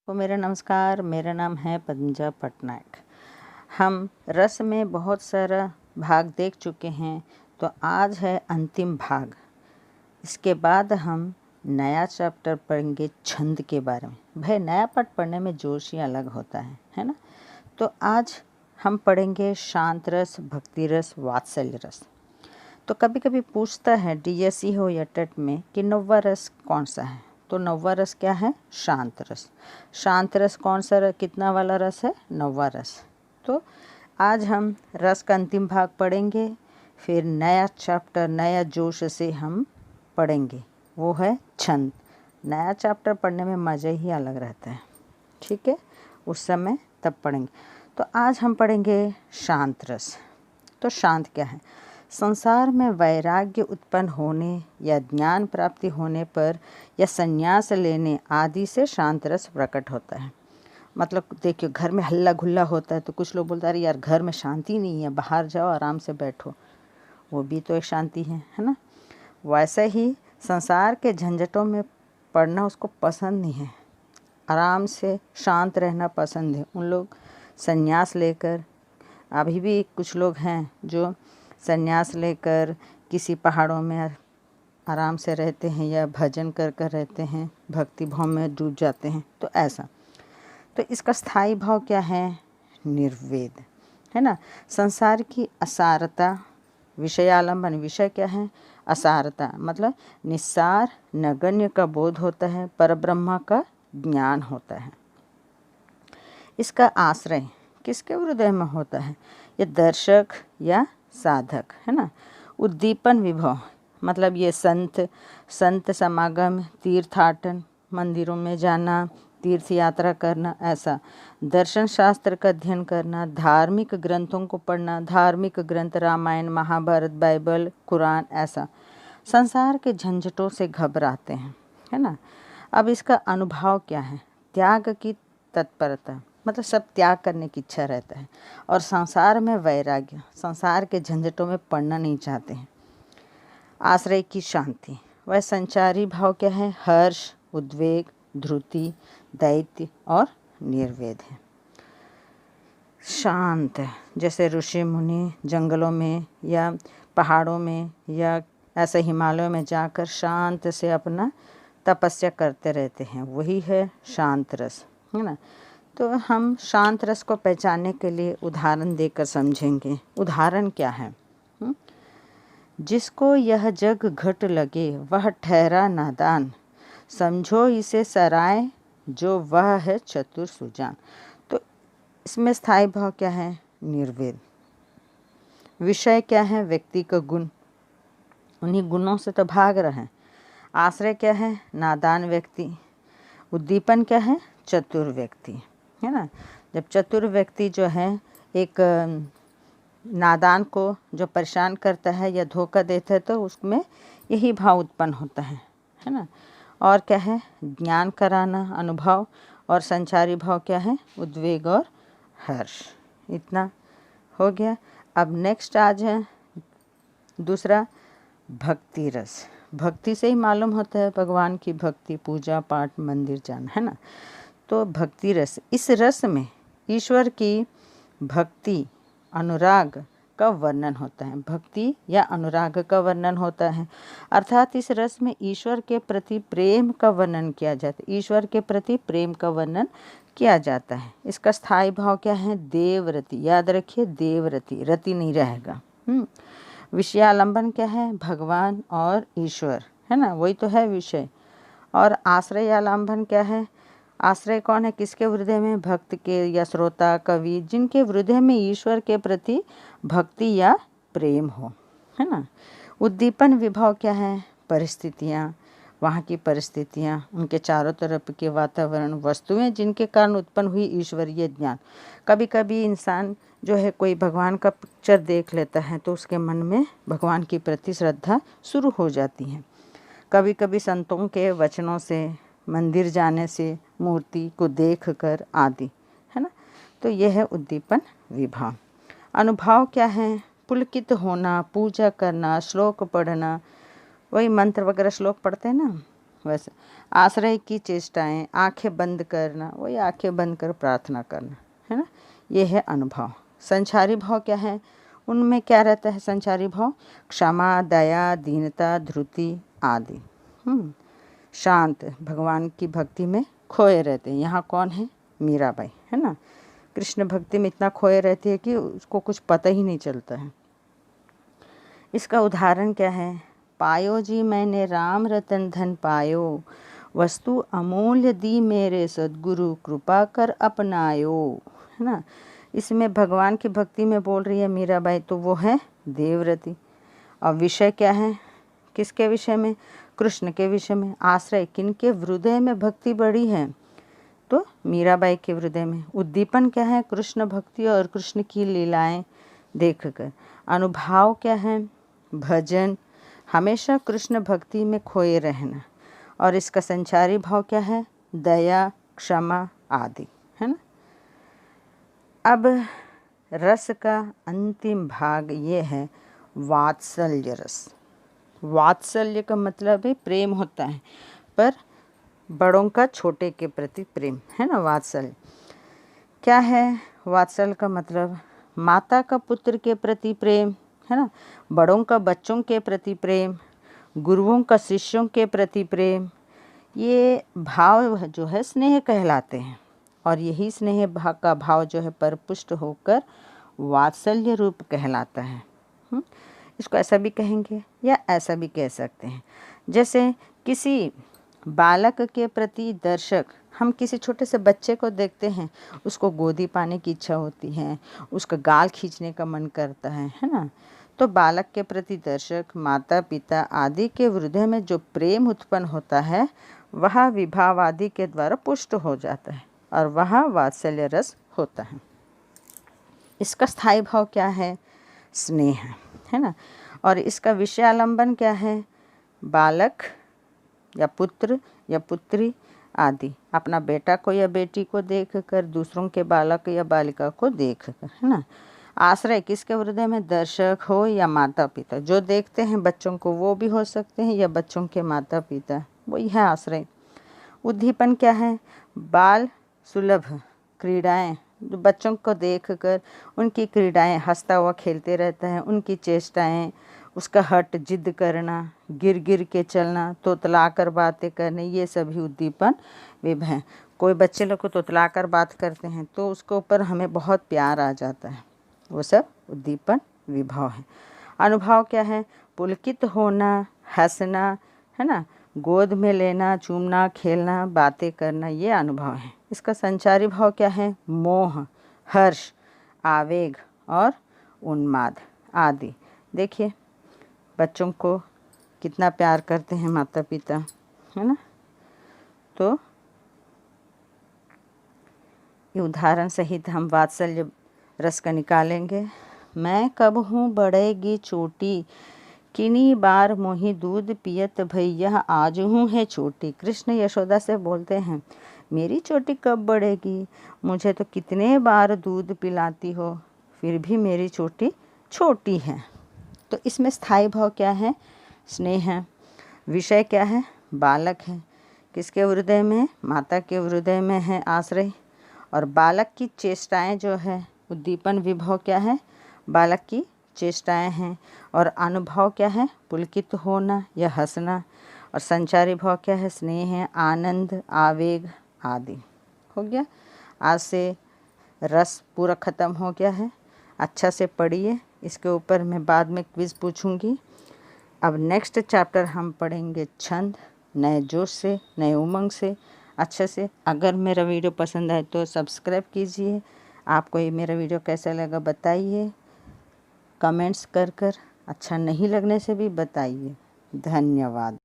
तो मेरा नमस्कार, मेरा नाम है पद्मजा पटनायक। हम रस में बहुत सारा भाग देख चुके हैं, तो आज है अंतिम भाग। इसके बाद हम नया चैप्टर पढ़ेंगे छंद के बारे में। भाई नया पाठ पढ़ने में जोश ही अलग होता है ना। तो आज हम पढ़ेंगे शांत रस, भक्ति रस, वात्सल्य रस। तो कभी कभी पूछता है डीएससी हो या टेट में कि नौवा रस कौन सा है। तो नौवा रस क्या है? शांत रस। शांत रस कौन सा कितना वाला रस है? नौवा रस। तो आज हम रस का अंतिम भाग पढ़ेंगे, फिर नया चैप्टर नया जोश से हम पढ़ेंगे, वो है छंद। नया चैप्टर पढ़ने में मज़ा ही अलग रहता है, ठीक है, उस समय तब पढ़ेंगे। तो आज हम पढ़ेंगे शांत रस। तो शांत क्या है? संसार में वैराग्य उत्पन्न होने या ज्ञान प्राप्ति होने पर या संन्यास लेने आदि से शांत रस प्रकट होता है। मतलब देखिए, घर में हल्ला गुल्ला होता है तो कुछ लोग बोलते हैं अरे यार घर में शांति नहीं है, बाहर जाओ आराम से बैठो, वो भी तो एक शांति है ना। वैसे ही संसार के झंझटों में पड़ना उसको पसंद नहीं है, आराम से शांत रहना पसंद है। उन लोग संन्यास लेकर, अभी भी कुछ लोग हैं जो संन्यास लेकर किसी पहाड़ों में आराम से रहते हैं या भजन कर कर रहते हैं, भक्ति भाव में डूब जाते हैं। तो ऐसा, तो इसका स्थायी भाव क्या है? निर्वेद, है ना। संसार की असारता, विषयालंबन। विषय क्या है? असारता, मतलब निस्सार नगण्य का बोध होता है, परब्रह्म का ज्ञान होता है। इसका आश्रय किसके हृदय में होता है? ये दर्शक या साधक, है ना। उद्दीपन विभव, मतलब ये संत समागम, तीर्थाटन, मंदिरों में जाना, तीर्थ यात्रा करना, ऐसा दर्शन शास्त्र का अध्ययन करना, धार्मिक ग्रंथों को पढ़ना, धार्मिक ग्रंथ रामायण, महाभारत, बाइबल, कुरान, ऐसा संसार के झंझटों से घबराते हैं, है ना। अब इसका अनुभव क्या है? त्याग की तत्परता, मतलब सब त्याग करने की इच्छा रहता है। और संसार में वैराग्य, संसार के झंझटों में पड़ना नहीं चाहते हैं। आश्रय की शांति, वह संचारी भाव क्या है? हर्ष, उद्वेग, ध्रुति, दैत्य और निर्वेद है। शांत, जैसे ऋषि मुनि जंगलों में या पहाड़ों में या ऐसे हिमालयों में जाकर शांत से अपना तपस्या करते रहते हैं, वही है शांत रस, है ना। तो हम शांत रस को पहचानने के लिए उदाहरण देकर समझेंगे। उदाहरण क्या है? जिसको यह जग घट लगे वह ठहरा नादान, समझो इसे सराय जो वह है चतुर सुजान। तो इसमें स्थायी भाव क्या है? निर्वेद। विषय क्या है? व्यक्ति का गुण, उन्हीं गुणों से तो भाग रहे हैं। आश्रय क्या है? नादान व्यक्ति। उद्दीपन क्या है? चतुर व्यक्ति, है ना। जब चतुर व्यक्ति जो है एक नादान को जो परेशान करता है या धोखा देता है, तो उसमें यही भाव उत्पन्न होता है ना। और क्या है? ज्ञान कराना, अनुभव। और संचारी भाव क्या है? उद्वेग और हर्ष। इतना हो गया। अब नेक्स्ट आज है दूसरा, भक्ति रस। भक्ति से ही मालूम होता है भगवान की भक्ति, पूजा पाठ, मंदिर जाना, है ना। तो भक्ति रस, इस रस में ईश्वर की भक्ति, अनुराग का वर्णन होता है। भक्ति या अनुराग का वर्णन होता है, अर्थात इस रस में ईश्वर के प्रति प्रेम का वर्णन किया जाता है। ईश्वर के प्रति प्रेम का वर्णन किया जाता है। इसका स्थायी भाव क्या है? देवरति। याद रखिए, देवरति, रति नहीं रहेगा। विषयालंबन क्या है? भगवान और ईश्वर, है ना, वही तो है विषय। और आश्रय आलंबन क्या है? आश्रय कौन है? किसके हृदय में? भक्त के या श्रोता, कवि, जिनके हृदय में ईश्वर के प्रति भक्ति या प्रेम हो, है ना। उद्दीपन विभव क्या है? परिस्थितियाँ, वहाँ की परिस्थितियाँ, उनके चारों तरफ के वातावरण, वस्तुएं जिनके कारण उत्पन्न हुई ईश्वरीय ज्ञान। कभी कभी इंसान जो है कोई भगवान का पिक्चर देख लेता है तो उसके मन में भगवान की प्रति श्रद्धा शुरू हो जाती है। कभी कभी संतों के वचनों से, मंदिर जाने से, मूर्ति को देखकर आदि, है ना। तो यह है उद्दीपन विभाव। अनुभव क्या है? पुलकित होना, पूजा करना, श्लोक पढ़ना, वही मंत्र वगैरह श्लोक पढ़ते हैं ना, वैसे आश्रय की चेष्टाएं, आंखें बंद करना, वही आंखें बंद कर प्रार्थना करना, है ना, ये है अनुभव। संचारी भाव क्या है, उनमें क्या रहता है संचारी भाव, क्षमा, दया, दीनता, धृति आदि। शांत, भगवान की भक्ति में खोए रहते हैं। यहाँ कौन है, मीराबाई, है ना, कृष्ण भक्ति में इतना खोए रहती है कि उसको कुछ पता ही नहीं चलता है। इसका उदाहरण क्या है, पायो जी मैंने राम रतन धन पायो, वस्तु अमूल्य दी मेरे सद्गुरु, कृपा कर अपनायो, है ना। इसमें भगवान की भक्ति में बोल रही है मीराबाई, तो वो है देवव्रती। और विषय क्या है, किसके विषय में, कृष्ण के विषय में। आश्रय, किनके हृदय में भक्ति बढ़ी है, तो मीराबाई के हृदय में। उद्दीपन क्या है, कृष्ण भक्ति और कृष्ण की लीलाएं देखकर। अनुभाव क्या है, भजन, हमेशा कृष्ण भक्ति में खोए रहना। और इसका संचारी भाव क्या है, दया, क्षमा आदि, है ना। अब रस का अंतिम भाग ये है वात्सल्य रस। वात्सल्य का मतलब है प्रेम होता है, पर बड़ों का छोटे के प्रति प्रेम, है ना। वात्सल्य क्या है, वात्सल्य का मतलब माता का पुत्र के प्रति प्रेम, है ना, बड़ों का बच्चों के प्रति प्रेम, गुरुओं का शिष्यों के प्रति प्रेम। ये भाव जो है स्नेह कहलाते हैं। और यही स्नेह का भाव जो है परपुष्ट होकर वात्सल्य रूप कहलाता है। इसको ऐसा भी कहेंगे या ऐसा भी कह सकते हैं। जैसे किसी बालक के प्रति दर्शक, हम किसी छोटे से बच्चे को देखते हैं, उसको गोदी पाने की इच्छा होती है, उसका गाल खींचने का मन करता है ना। तो बालक के प्रति दर्शक, माता पिता आदि के हृदय में जो प्रेम उत्पन्न होता है वह विभाव आदि के द्वारा पुष्ट हो जाता है और वह वात्सल्य रस होता है। इसका स्थायी भाव क्या है, स्नेह, है ना। और इसका विषयालंबन क्या है, बालक या पुत्र या पुत्री आदि, अपना बेटा को या बेटी को देखकर, दूसरों के बालक या बालिका को देखकर, है ना। आश्रय, किसके हृदय में, दर्शक हो या माता पिता, जो देखते हैं बच्चों को वो भी हो सकते हैं या बच्चों के माता पिता, वही है आश्रय। उद्दीपन क्या है, बाल सुलभ क्रीड़ाएं, बच्चों को देखकर उनकी क्रीड़ाएं, हंसता हुआ खेलते रहता है, उनकी चेष्टाएं, उसका हट जिद करना, गिर गिर के चलना, तोतला कर बातें करने, ये सभी उद्दीपन विभ हैं। कोई बच्चे लोग को तोतला कर बात करते हैं तो उसके ऊपर हमें बहुत प्यार आ जाता है, वो सब उद्दीपन विभाव है। अनुभव क्या है, पुलकित होना, हंसना, है ना, गोद में लेना, चूमना, खेलना, बातें करना, ये अनुभव है। इसका संचारी भाव क्या है, मोह, हर्ष, आवेग और उन्माद आदि। देखिए बच्चों को कितना प्यार करते हैं माता पिता, है ना। तो ये उदाहरण सहित हम वात्सल्य रस का निकालेंगे। मैं कब हूँ बढ़ेगी छोटी, किनी बार मोही दूध पियत भैया, आज हूँ है छोटी। कृष्ण यशोदा से बोलते हैं, मेरी चोटी कब बढ़ेगी, मुझे तो कितने बार दूध पिलाती हो, फिर भी मेरी चोटी छोटी है। तो इसमें स्थायी भाव क्या है, स्नेह है। विषय क्या है, बालक है, किसके हृदय में, माता के हृदय में है आश्रय। और बालक की चेष्टाएं जो है, उद्दीपन विभव क्या है, बालक की चेष्टाएं हैं। और अनुभव क्या है, पुलकित होना या हंसना। और संचारी भाव क्या है, स्नेह है, आनंद, आवेग आदि। हो गया, आज से रस पूरा ख़त्म हो गया है। अच्छा से पढ़िए, इसके ऊपर मैं बाद में क्विज़ पूछूंगी। अब नेक्स्ट चैप्टर हम पढ़ेंगे छंद, नए जोश से, नए उमंग से, अच्छे से। अगर मेरा वीडियो पसंद आए तो सब्सक्राइब कीजिए। आपको ये मेरा वीडियो कैसा लगा बताइए, कमेंट्स कर अच्छा नहीं लगने से भी बताइए। धन्यवाद।